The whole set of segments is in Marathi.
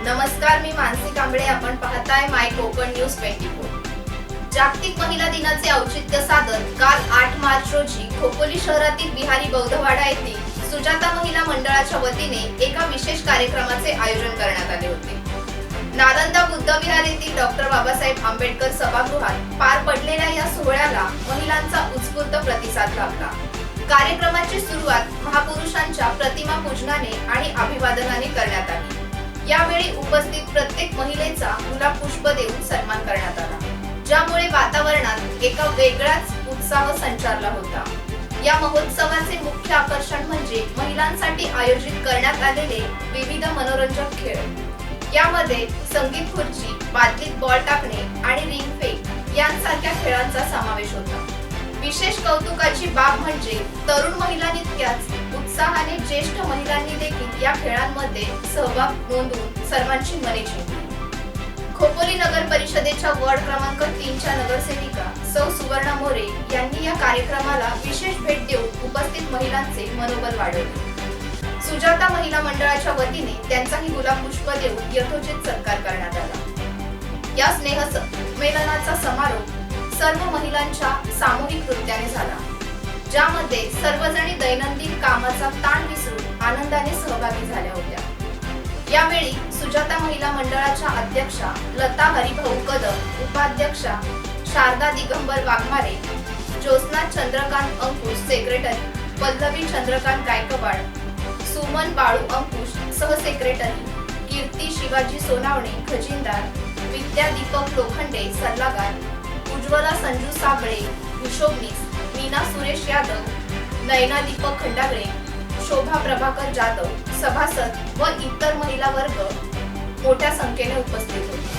नमस्कार, मी मानसी कांबळे. आपण पाहताय माय कोकण न्यूज 24. जागतिक महिला दिनाचे औचित्य साधत काल 8 मार्च रोजी खोपोली शहरातील बिहारी बौद्धवाडा येथे सुजाता महिला मंडळाच्या वतीने एका विशेष कार्यक्रमाचे आयोजन करण्यात आले होते. नालंदा बुद्ध विहार येथील डॉक्टर बाबासाहेब आंबेडकर सभागृहात पार पडलेल्या या सोहळ्याला महिलांचा उत्स्फूर्त प्रतिसाद लाभला. कार्यक्रमाची सुरुवात महापुरुषांच्या प्रतिमा पूजनाने आणि अभिवादनाने करण्यात आली. यावेळी उपस्थित प्रत्येक महिलेचा गुलाब पुष्प देऊन सन्मान करण्यात आला, ज्यामुळे वातावरणात एका वेगळाच उत्साह संचारला होता. या महोत्सवाचे मुख्य आकर्षण म्हणजे महिलांसाठी आयोजित करण्यात आलेले विविध मनोरंजक खेळ. यामध्ये संगीत खुर्ची, बादलीत बॉल टाकणे आणि रिंग फेक यांसारख्या खेळांचा समावेश होता. विशेष कौतुकाची बाब म्हणजे तरुण महिलांइतक्याच उत्साहाने ज्येष्ठ महिलांनी देखील या खेळांमध्ये सहभाग नोंदवून सर्वांची मने जिंकली. खोपोली नगर परिषदेच्या वॉर्ड क्रमांक 3च्या नगरसेविका सौ सुवर्णा मोरे यांनी या कार्यक्रमाला विशेष भेट देऊन उपस्थित महिलांचे मनोबल वाढवले. सुजाता महिला मंडळाच्या वतीने त्यांचाही गुलाब पुष्प देऊन यथोचित सत्कार करण्यात आला. या स्नेह संमेलनाचा समारोप सर्व महिलांच्या सामूहिक नृत्याने झाला, ज्यामध्ये सर्वजणी दैनंदिन कामाचा ताण विसरून आनंदाने सहभागी झाल्या होत्या. यावेळी सुजाता महिला मंडळाच्या अध्यक्षा लता हरिभाऊ कदम, उपाध्यक्षा शारदा दिगंबर वाघमारे, ज्योत्स्ना चंद्रकांत अंकुश सेक्रेटरी, पल्लवी चंद्रकांत गायकवाड, सुमन बाळू अंकुश सहसेक्रेटरी, कीर्ती शिवाजी सोनावणे खजिनदार, विद्या दीपक लोखंडे सल्लागार, उज्ज्वला संजू साबळे हिशोबनीस, मीना सुरेश यादव, नयना दीपक खंडागळे, शोभा प्रभाकर जाधव सभासद व इतर महिला वर्ग मोठ्या संख्येने उपस्थित होते.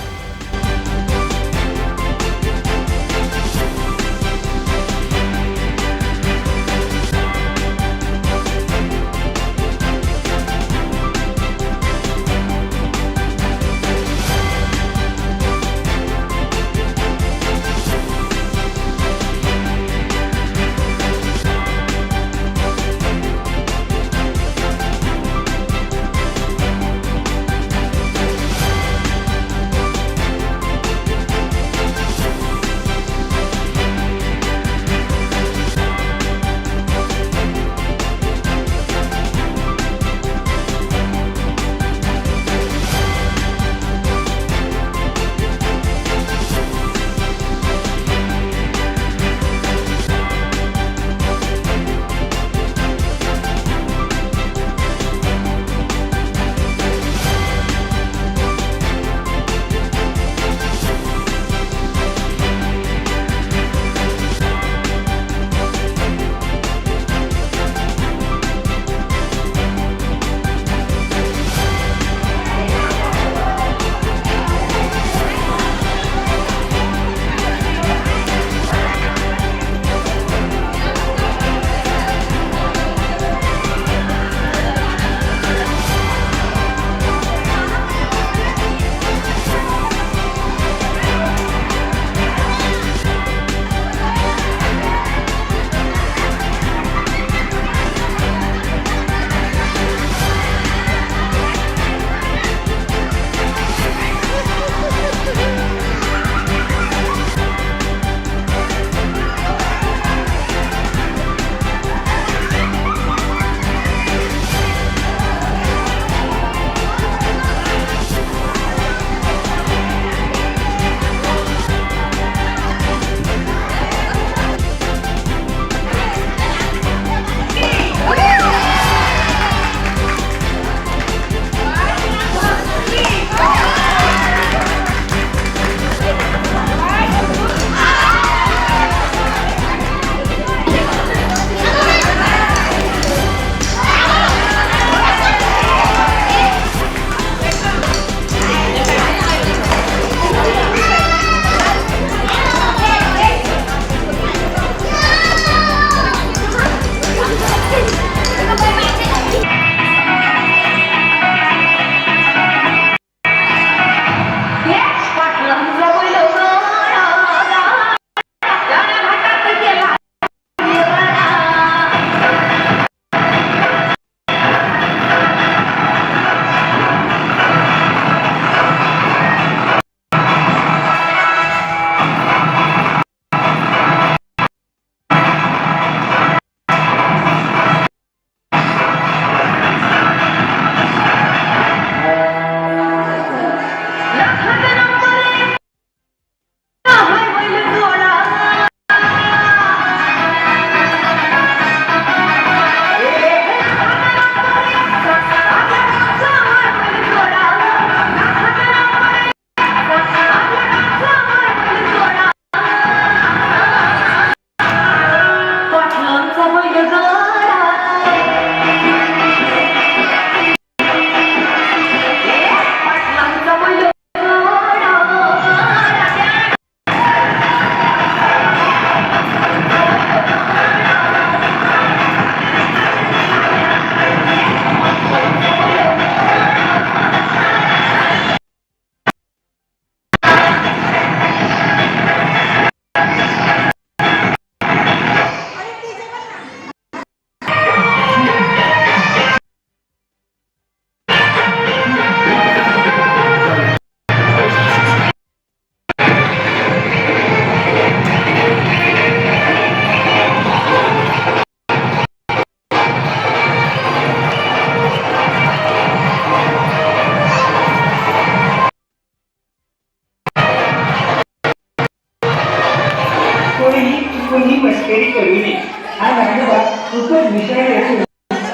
रिपेरी करविणे हा माझा खूपच विषय असून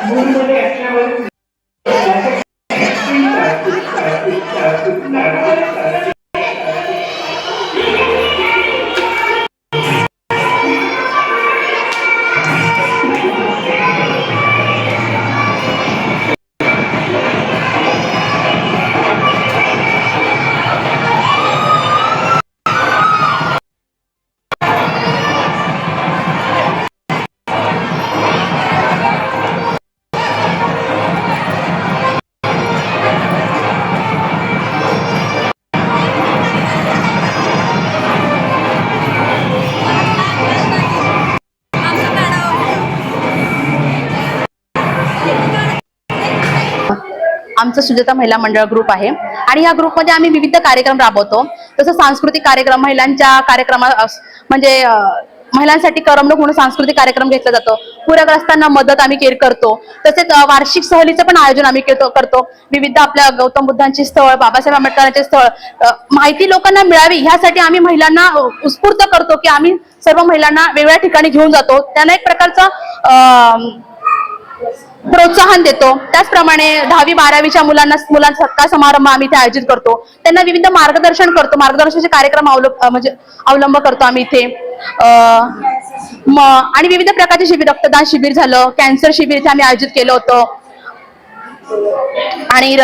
मूळमध्ये असल्यावर आमचं सुजाता महिला मंडळ ग्रुप आहे आणि या ग्रुपमध्ये आम्ही विविध कार्यक्रम राबवतो. तसं सांस्कृतिक कार्यक्रम महिलांच्या कार्यक्रमा म्हणजे महिलांसाठी करमणूक म्हणून सांस्कृतिक कार्यक्रम घेतला जातो. पूरग्रस्तांना मदत आम्ही करतो. तसेच वार्षिक सहलीचं पण आयोजन आम्ही करतो. विविध आपल्या गौतम बुद्धांची स्थळ, बाबासाहेब आंबेडकरांचे स्थळ माहिती लोकांना मिळावी ह्यासाठी आम्ही महिलांना उत्स्फूर्त करतो की आम्ही सर्व महिलांना वेगवेगळ्या ठिकाणी घेऊन जातो. त्यांना एक प्रकारचं प्रोत्साहन देतो. त्याचप्रमाणे 10वी 12वीच्या मुलांचा सत्कार समारंभ आम्ही इथे आयोजित करतो. त्यांना विविध मार्गदर्शन करतो. मार्गदर्शनाचे कार्यक्रम अवलंब करतो आम्ही इथे. आणि विविध प्रकारचे शिबिर, रक्तदान शिबिर झालं, कॅन्सर शिबिर इथे आम्ही आयोजित केलं होतं. आणि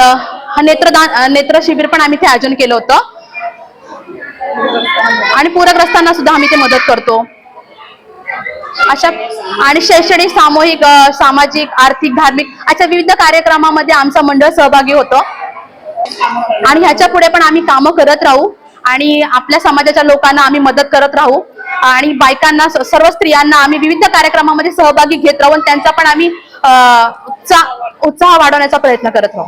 नेत्र शिबिर पण आम्ही इथे आयोजन केलं होतं. आणि पूरग्रस्तांना सुद्धा आम्ही इथे मदत करतो. अशा आणि शैक्षणिक, सामूहिक, सामाजिक, आर्थिक, धार्मिक अशा विविध कार्यक्रमामध्ये आमचं मंडळ सहभागी होतं. आणि ह्याच्या पुढे पण आम्ही कामं करत राहू आणि आपल्या समाजाच्या लोकांना आम्ही मदत करत राहू आणि बायकांना, सर्व स्त्रियांना आम्ही विविध कार्यक्रमामध्ये सहभागी घेत राहून त्यांचा पण आम्ही उत्साह वाढवण्याचा प्रयत्न करत राहू.